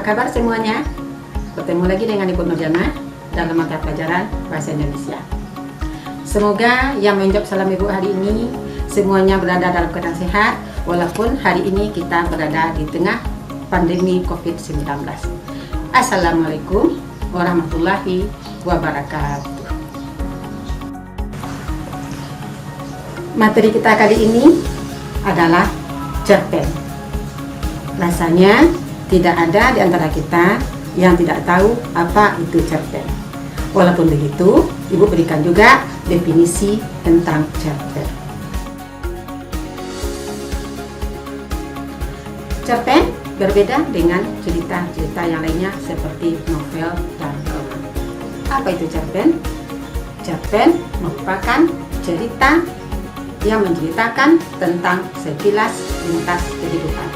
kabar semuanya? Bertemu lagi dengan Ibu Nurjana dalam mata pelajaran Bahasa Indonesia. Semoga yang menjawab salam Ibu hari ini semuanya berada dalam keadaan sehat, walaupun hari ini kita berada di tengah pandemi COVID-19. Assalamualaikum warahmatullahi wabarakatuh. Materi kita kali ini adalah cerpen. Rasanya tidak ada di antara kita yang tidak tahu apa itu cerpen. Walaupun begitu, Ibu berikan juga definisi tentang cerpen. Cerpen berbeda dengan cerita-cerita yang lainnya seperti novel dan roman. Apa itu cerpen? Cerpen merupakan cerita yang menceritakan tentang sekilas lintas kehidupan.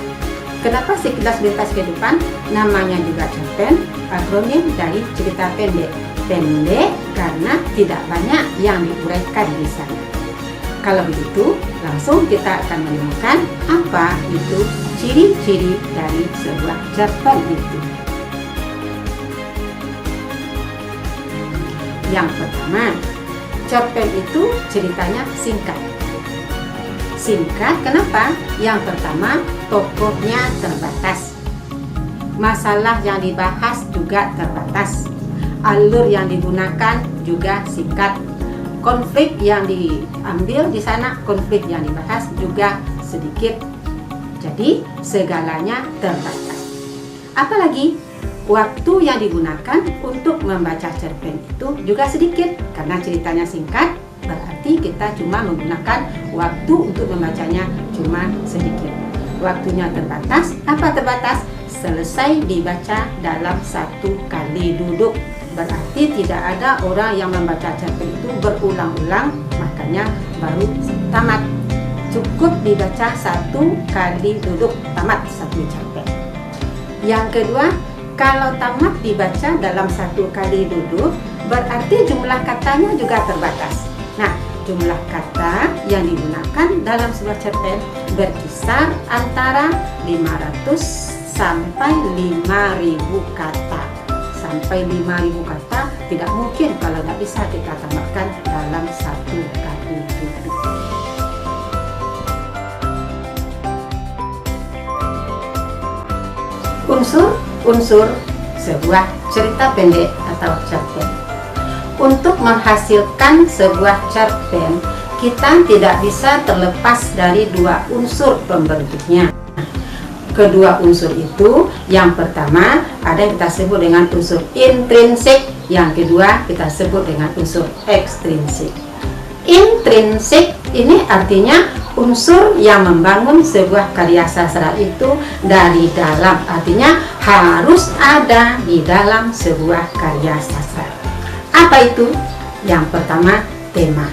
Kenapa sekilas lintas kehidupan? Namanya juga cerpen, akronim dari cerita pendek. Pendek karena tidak banyak yang diuraikan di sana. Kalau begitu, langsung kita akan menemukan apa itu ciri-ciri dari sebuah cerpen itu. Yang pertama, cerpen itu ceritanya singkat. Singkat, kenapa? Yang pertama, tokohnya terbatas. Masalah yang dibahas juga terbatas. Alur yang digunakan juga singkat. Konflik yang diambil di sana, konflik yang dibahas juga sedikit. Jadi, segalanya terbatas. Apalagi, waktu yang digunakan untuk membaca cerpen itu juga sedikit. Karena ceritanya singkat, berarti kita cuma menggunakan waktu untuk membacanya cuma sedikit. Waktunya terbatas. Apa terbatas? Selesai dibaca dalam satu kali duduk. Berarti tidak ada orang yang membaca cerpen itu berulang-ulang, makanya baru tamat. Cukup dibaca satu kali duduk, tamat satu cerpen. Yang kedua, kalau tamat dibaca dalam satu kali duduk, berarti jumlah katanya juga terbatas. Nah, jumlah kata yang digunakan dalam sebuah cerpen berkisar antara 500 sampai 5.000 kata. Sampai 5.000 kata tidak mungkin kalau tidak bisa kita tamatkan dalam satu kali duduk. Unsur-unsur sebuah cerita pendek atau cerpen. Untuk menghasilkan sebuah cerpen, kita tidak bisa terlepas dari dua unsur pembentuknya. Kedua unsur itu, yang pertama ada yang kita sebut dengan unsur intrinsik, yang kedua kita sebut dengan unsur ekstrinsik. Intrinsik ini artinya unsur yang membangun sebuah karya sastra itu dari dalam, artinya harus ada di dalam sebuah karya sastra. Apa itu? Yang pertama, tema.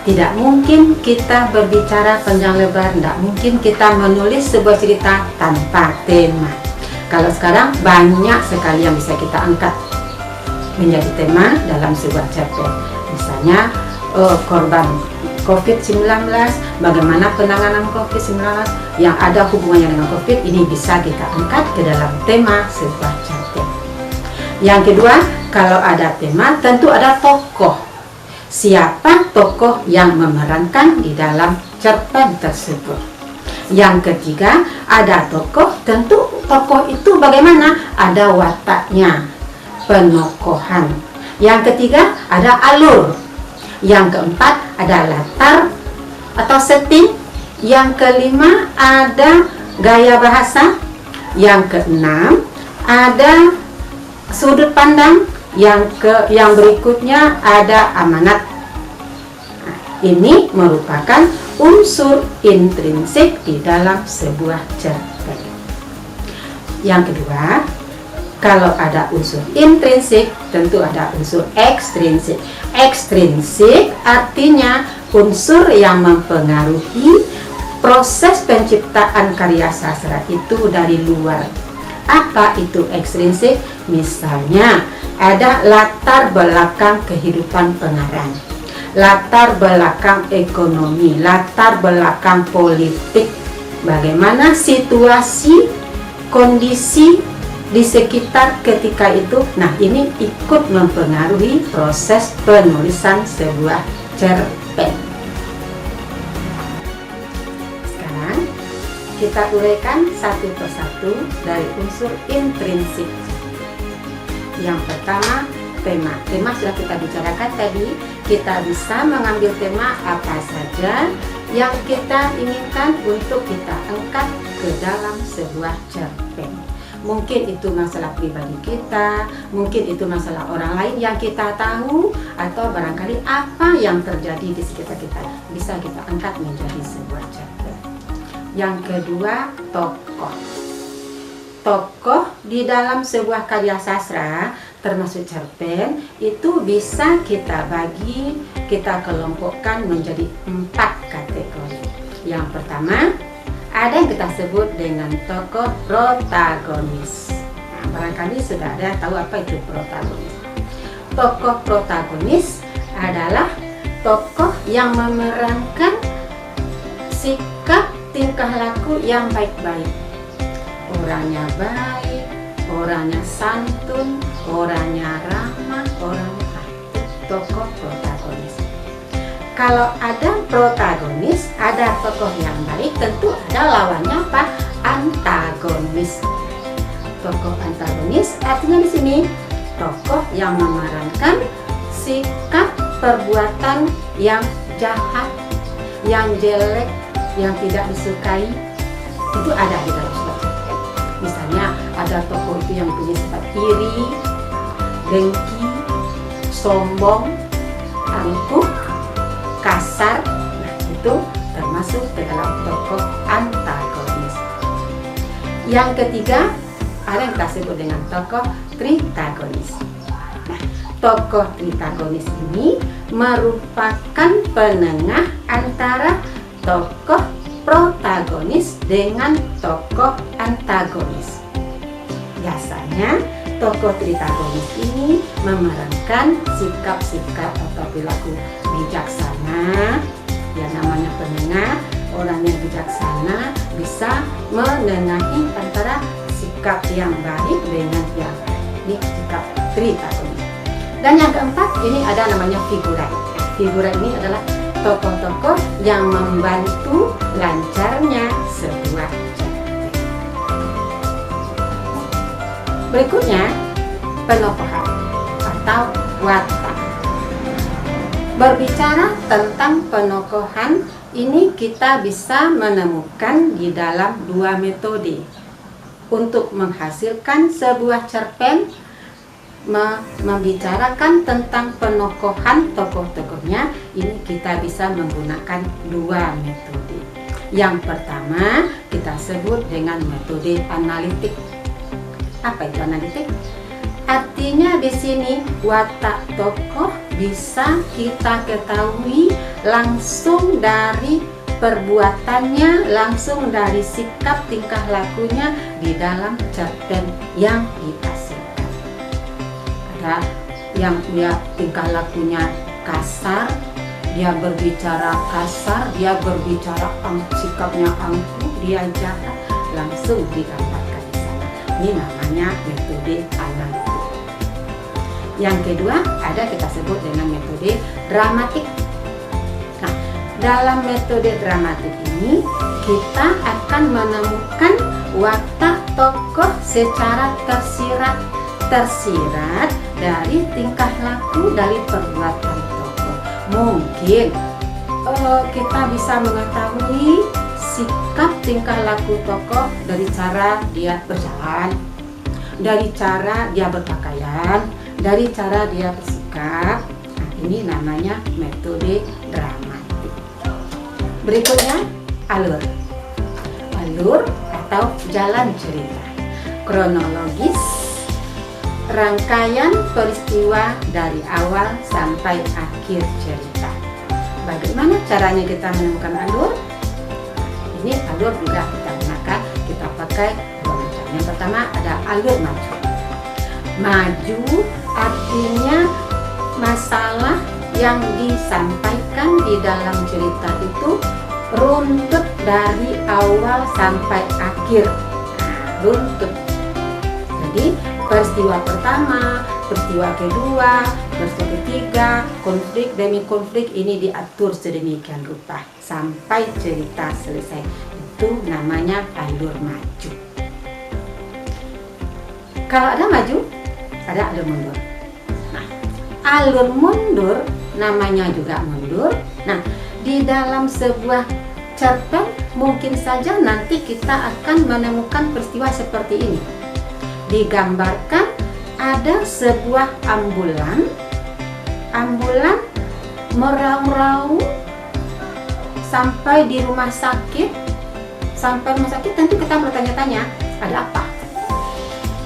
Tidak mungkin kita berbicara panjang lebar, tidak mungkin kita menulis sebuah cerita tanpa tema. Kalau sekarang banyak sekali yang bisa kita angkat menjadi tema dalam sebuah cerpen. Misalnya korban COVID-19, bagaimana penanganan COVID-19 yang ada hubungannya dengan COVID, ini bisa kita angkat ke dalam tema sebuah cerpen. Yang kedua, kalau ada tema tentu ada tokoh. Siapa tokoh yang memerankan di dalam cerpen tersebut. Yang ketiga, ada tokoh, tentu tokoh itu bagaimana? Ada wataknya, penokohan. Yang ketiga, ada alur. Yang keempat, ada latar atau setting. Yang kelima, ada gaya bahasa. Yang keenam, ada sudut pandang. Yang berikutnya ada amanat. Nah, ini merupakan unsur intrinsik di dalam sebuah cerpen. Yang kedua, kalau ada unsur intrinsik, tentu ada unsur ekstrinsik. Ekstrinsik artinya unsur yang mempengaruhi proses penciptaan karya sastra itu dari luar. Apa itu ekstrinsik? Misalnya, ada latar belakang kehidupan pengarang, latar belakang ekonomi, latar belakang politik, bagaimana situasi, kondisi di sekitar ketika itu. Nah, ini ikut mempengaruhi proses penulisan sebuah cerpen. Sekarang kita uraikan satu persatu dari unsur intrinsik. Yang pertama, tema. Tema sudah kita bicarakan tadi. Kita bisa mengambil tema apa saja yang kita inginkan untuk kita angkat ke dalam sebuah cerpen. Mungkin itu masalah pribadi kita, mungkin itu masalah orang lain yang kita tahu, atau barangkali apa yang terjadi di sekitar kita bisa kita angkat menjadi sebuah cerpen. Yang kedua, tokoh. Tokoh di dalam sebuah karya sastra termasuk cerpen itu bisa kita bagi, kita kelompokkan menjadi 4 kategori. Yang pertama, ada yang kita sebut dengan tokoh protagonis. Nah, barangkali sudah ada yang tahu apa itu protagonis. Tokoh protagonis adalah tokoh yang memerankan sikap tingkah laku yang baik-baik. Orangnya baik, orangnya santun, orangnya ramah, orangnya aktif. Tokoh protagonis. Kalau ada protagonis, ada tokoh yang baik, tentu ada lawannya apa? Antagonis. Tokoh antagonis artinya di sini tokoh yang memerankan sikap perbuatan yang jahat, yang jelek, yang tidak disukai. Itu ada di dalam sebuah cerpen. Misalnya ada tokoh itu yang punya sifat iri, dengki, sombong, angkuh, kasar. Nah, itu termasuk ke dalam tokoh antagonis. Yang ketiga, ada yang kita sebut dengan tokoh tritagonis. Nah, tokoh tritagonis ini merupakan penengah antara tokoh protagonis dengan tokoh antagonis. Biasanya tokoh tritagonis ini memerankan sikap-sikap atau perilaku bijaksana. Ya, namanya penengah. Orang yang bijaksana bisa menengahi antara sikap yang baik dengan yang ini sikap tritagonis. Dan yang keempat, ini ada namanya figura. Figura ini adalah tokoh-tokoh yang membantu lancarnya sebuah cerpen. Berikutnya, penokohan atau watak. Berbicara tentang penokohan, ini kita bisa menemukan di dalam 2 metode untuk menghasilkan sebuah cerpen. Membicarakan tentang penokohan tokoh-tokohnya, ini kita bisa menggunakan 2 metode. Yang pertama kita sebut dengan metode analitik. Apa itu analitik? Artinya di sini watak tokoh bisa kita ketahui langsung dari perbuatannya, langsung dari sikap tingkah lakunya di dalam cerpen yang dihasilkan. Ada yang dia tingkah lakunya kasar, dia berbicara kasar, dia berbicara sikapnya angkuh, dia jahat, langsung digambarkan di sana. Ini namanya metode analitik. Yang kedua, ada kita sebut dengan metode dramatik. Nah, dalam metode dramatik ini kita akan menemukan watak tokoh secara tersirat dari tingkah laku, dari perbuatan tokoh. Mungkin kita bisa mengetahui sikap tingkah laku tokoh dari cara dia berjalan, dari cara dia berpakaian, dari cara dia bersikap. Nah, ini namanya metode dramatik. Berikutnya, alur atau jalan cerita. Kronologis, rangkaian peristiwa dari awal sampai akhir cerita. Bagaimana caranya kita menemukan alur? Ini alur juga kita gunakan, kita pakai 2 macam. Yang pertama ada alur maju. Maju artinya masalah yang disampaikan di dalam cerita itu runtut dari awal sampai akhir. Runtut. Jadi peristiwa pertama, peristiwa kedua, peristiwa ketiga, konflik demi konflik ini diatur sedemikian rupa sampai cerita selesai. Itu namanya alur maju. Kalau ada maju, ada alur mundur. Nah, alur mundur namanya juga mundur. Nah, di dalam sebuah cerpen mungkin saja nanti kita akan menemukan peristiwa seperti ini. Digambarkan ada sebuah ambulan meraung-raung sampai di rumah sakit. Sampai rumah sakit tentu kita bertanya-tanya, ada apa?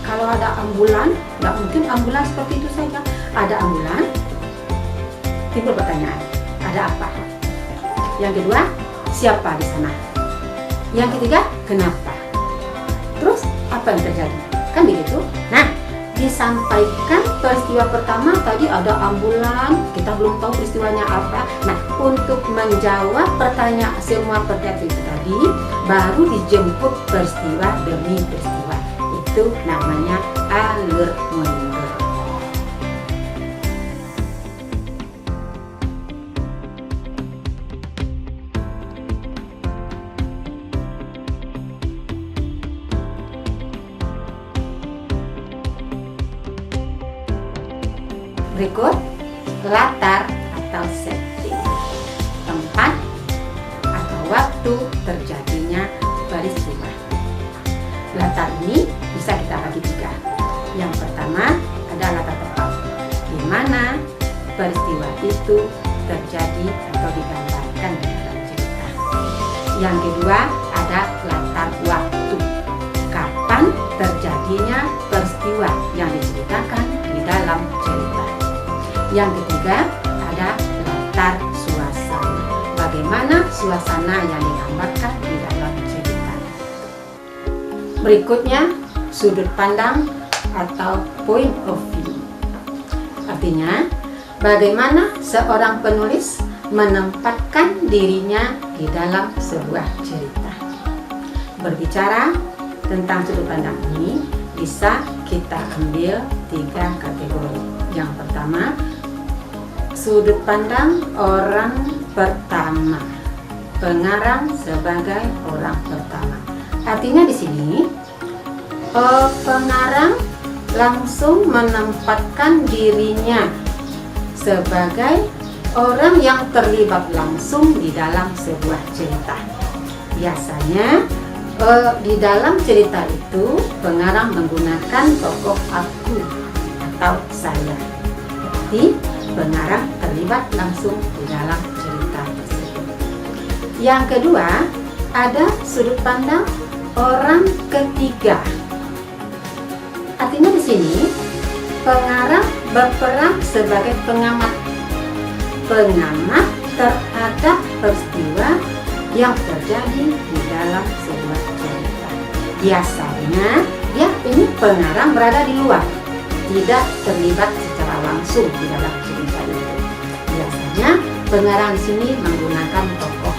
Kalau ada ambulan, nggak mungkin ambulan seperti itu saja. Ada ambulan, timbul pertanyaan, ada apa? Yang kedua, siapa di sana? Yang ketiga, kenapa? Terus apa yang terjadi? Kan begitu. Nah, disampaikan peristiwa pertama tadi ada ambulan, kita belum tahu peristiwanya apa. Nah, untuk menjawab pertanyaan semua pertanyaan itu tadi, baru dijemput peristiwa demi peristiwa. Itu namanya alur mundur. Berikut latar atau setting, tempat atau waktu terjadinya peristiwa. Latar ini bisa kita bagi tiga. Yang pertama ada latar tempat, di mana peristiwa itu terjadi atau digambarkan di dalam cerita. Yang kedua ada latar waktu, kapan terjadinya peristiwa yang diceritakan di dalam cerita. Yang ketiga ada latar suasana, bagaimana suasana yang digambarkan di dalam cerita. Berikutnya sudut pandang atau point of view, artinya bagaimana seorang penulis menempatkan dirinya di dalam sebuah cerita. Berbicara tentang sudut pandang ini bisa kita ambil tiga kategori. Yang pertama, sudut pandang orang pertama, pengarang sebagai orang pertama. Artinya di sini pengarang langsung menempatkan dirinya sebagai orang yang terlibat langsung di dalam sebuah cerita. Biasanya di dalam cerita itu pengarang menggunakan tokoh aku atau saya. Jadi pengarang terlibat langsung di dalam cerita tersebut. Yang kedua, ada sudut pandang orang ketiga. Artinya di sini pengarang berperan sebagai pengamat terhadap peristiwa yang terjadi di dalam sebuah cerita. Biasanya ini pengarang berada di luar, tidak terlibat secara langsung di dalam cerita itu. Biasanya pengarang di sini menggunakan tokoh.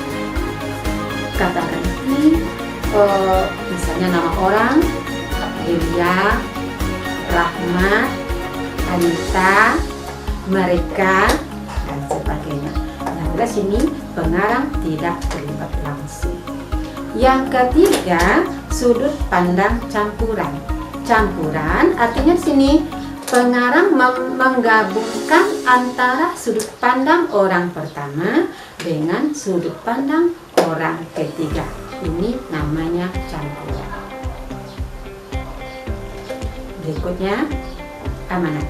Katakan ini misalnya nama orang, Ilya, Rahmat, Anita, mereka, dan sebagainya. Nah, di sini pengarang tidak terlibat langsung. Yang ketiga, sudut pandang campuran. Campuran artinya di sini pengarang menggabungkan antara sudut pandang orang pertama dengan sudut pandang orang ketiga. Ini namanya campuran. Berikutnya, amanat.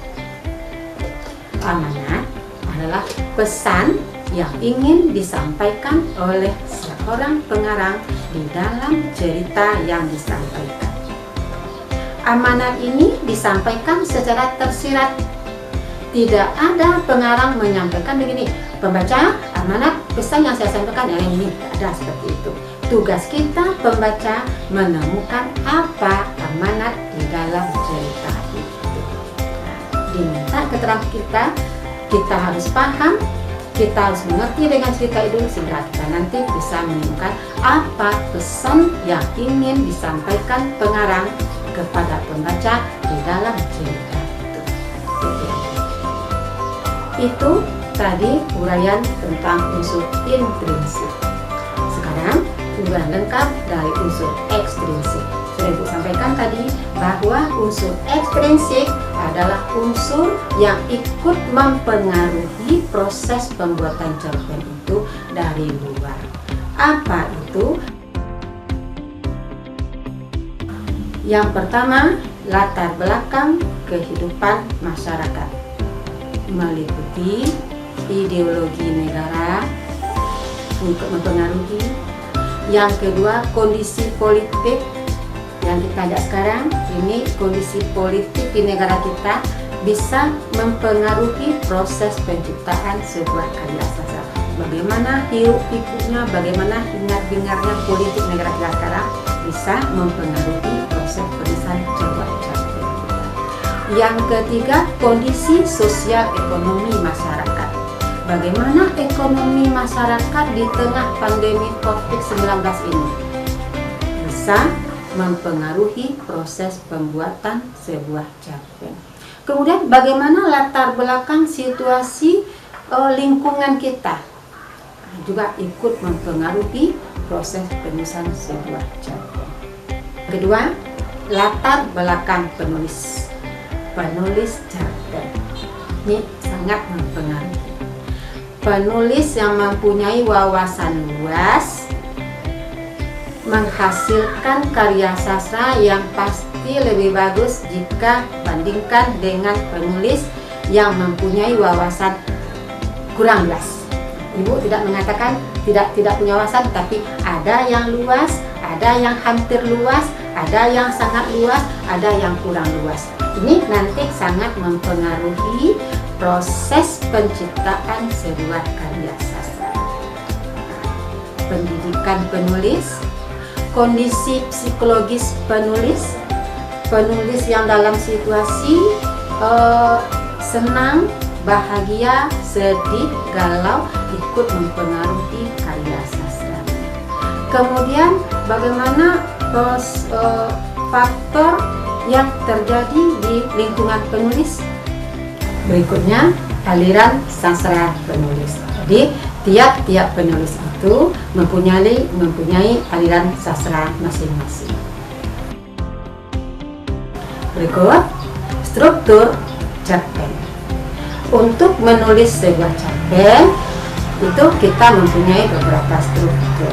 Amanat adalah pesan yang ingin disampaikan oleh seorang pengarang di dalam cerita yang disampaikan. Amanat ini disampaikan secara tersirat. Tidak ada pengarang menyampaikan begini, pembaca, amanat pesan yang saya sampaikan yang ini, ada seperti itu. Tugas kita pembaca menemukan apa amanat di dalam cerita itu. Nah, diminta keterangan kita harus paham, kita harus mengerti dengan cerita itu sehingga kita nanti bisa menemukan apa pesan yang ingin disampaikan pengarang kepada pembaca di dalam cerita itu. Itu tadi uraian tentang unsur intrinsik. Sekarang uraian lengkap dari unsur ekstrinsik. Sudah Ibu sampaikan tadi bahwa unsur ekstrinsik adalah unsur yang ikut mempengaruhi proses pembuatan cerpen itu dari luar. Apa itu? Yang pertama, latar belakang kehidupan masyarakat, meliputi ideologi negara untuk mempengaruhi. Yang kedua, kondisi politik yang kita lihat sekarang ini, kondisi politik di negara kita bisa mempengaruhi proses penciptaan sebuah karya sastra. Bagaimana hirup pikuknya, bagaimana hingar-bingarnya politik negara kita sekarang bisa mempengaruhi proses penulisan sebuah cerpen kita. Yang ketiga, kondisi sosial ekonomi masyarakat. Bagaimana ekonomi masyarakat di tengah pandemi COVID-19 ini bisa mempengaruhi proses pembuatan sebuah cerpen. Kemudian bagaimana latar belakang situasi lingkungan kita juga ikut mempengaruhi proses penulisan sebuah cerpen. Kedua, latar belakang penulis cerpen. Ini sangat mempengaruhi. Penulis yang mempunyai wawasan luas menghasilkan karya sastra yang pasti lebih bagus jika bandingkan dengan penulis yang mempunyai wawasan kurang luas. Ibu tidak mengatakan tidak punya wawasan, tapi ada yang luas, ada yang hampir luas, ada yang sangat luas, ada yang kurang luas. Ini nanti sangat mempengaruhi proses penciptaan sebuah karya sastra. Pendidikan penulis, kondisi psikologis penulis yang dalam situasi senang, bahagia, sedih, galau ikut mempengaruhi karya sastra. Kemudian bagaimana faktor yang terjadi di lingkungan penulis. Berikutnya, aliran sastra penulis. Jadi tiap-tiap penulis itu mempunyai aliran sastra masing-masing. Berikut struktur cerpen. Untuk menulis sebuah cerpen itu kita mempunyai beberapa struktur.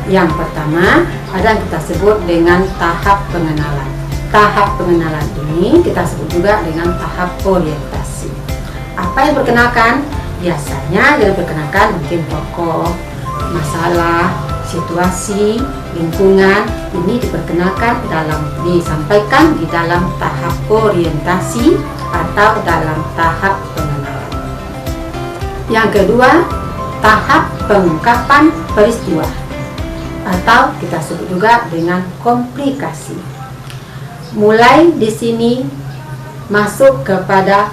Yang pertama ada yang kita sebut dengan tahap pengenalan. Tahap pengenalan ini kita sebut juga dengan tahap orientasi. Apa yang diperkenalkan? Biasanya yang diperkenalkan mungkin tokoh, masalah, situasi, lingkungan. Ini disampaikan di dalam tahap orientasi atau dalam tahap pengenalan. Yang kedua, tahap pengungkapan peristiwa atau kita sebut juga dengan komplikasi. Mulai di sini masuk kepada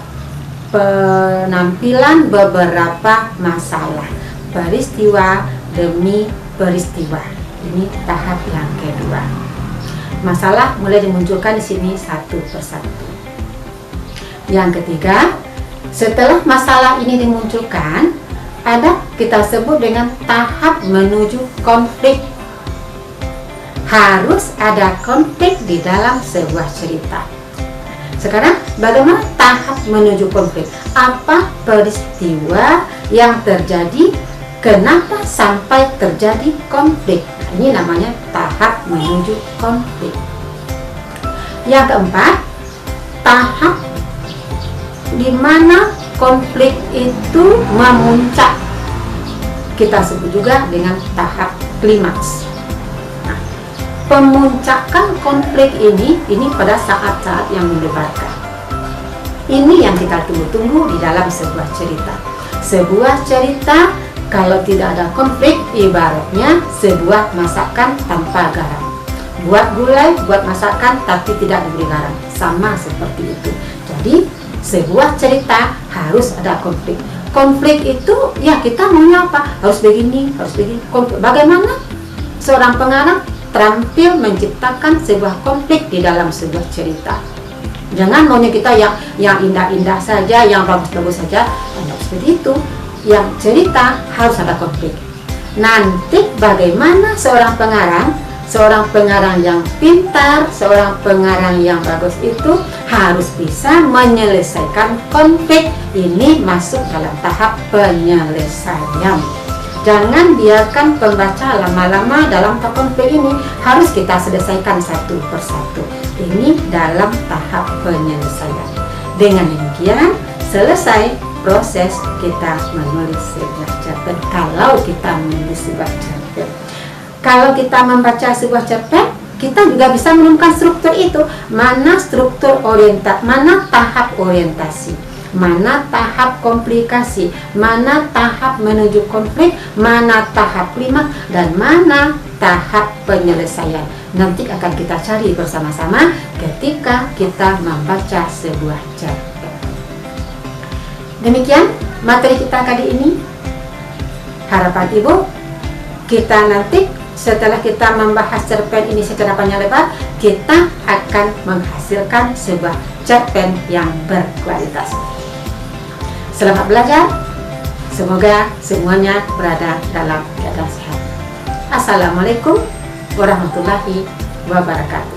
penampilan beberapa masalah, peristiwa demi peristiwa. Ini tahap yang kedua. Masalah mulai dimunculkan di sini satu persatu. Yang ketiga, setelah masalah ini dimunculkan, ada kita sebut dengan tahap menuju konflik. Harus ada konflik di dalam sebuah cerita. Sekarang bagaimana tahap menuju konflik? Apa peristiwa yang terjadi? Kenapa sampai terjadi konflik? Ini namanya tahap menuju konflik. Yang keempat, tahap di mana konflik itu memuncak. Kita sebut juga dengan tahap klimaks. Pemuncakan konflik ini pada saat-saat yang mendebarkan. Ini yang kita tunggu-tunggu di dalam sebuah cerita. Sebuah cerita kalau tidak ada konflik, ibaratnya sebuah masakan tanpa garam. Buat gulai, buat masakan tapi tidak diberi garam. Sama seperti itu. Jadi sebuah cerita harus ada konflik. Konflik itu ya kita maunya apa? Harus begini, harus begini. Konflik. Bagaimana seorang pengarang terampil menciptakan sebuah konflik di dalam sebuah cerita. Jangan maunya kita yang indah-indah saja, yang bagus-bagus saja. Tidak seperti itu. Yang cerita harus ada konflik. Nanti bagaimana seorang pengarang yang pintar, seorang pengarang yang bagus itu harus bisa menyelesaikan konflik. Ini masuk dalam tahap penyelesaian. Jangan biarkan pembaca lama-lama dalam konflik ini, harus kita selesaikan satu persatu. Ini dalam tahap penyelesaian. Dengan demikian selesai proses kita menulis sebuah cerpen. Kalau kita menulis sebuah cerpen, kalau kita membaca sebuah cerpen, kita juga bisa menemukan struktur itu. Mana struktur mana tahap orientasi, mana tahap komplikasi, mana tahap menuju konflik, mana tahap klimaks, dan mana tahap penyelesaian. Nanti akan kita cari bersama-sama ketika kita membaca sebuah cerpen. Demikian materi kita kali ini. Harapan Ibu, kita nanti setelah kita membahas cerpen ini secara panjang lebar, kita akan menghasilkan sebuah cerpen yang berkualitas. Selamat belajar. Semoga semuanya berada dalam keadaan sehat. Assalamualaikum warahmatullahi wabarakatuh.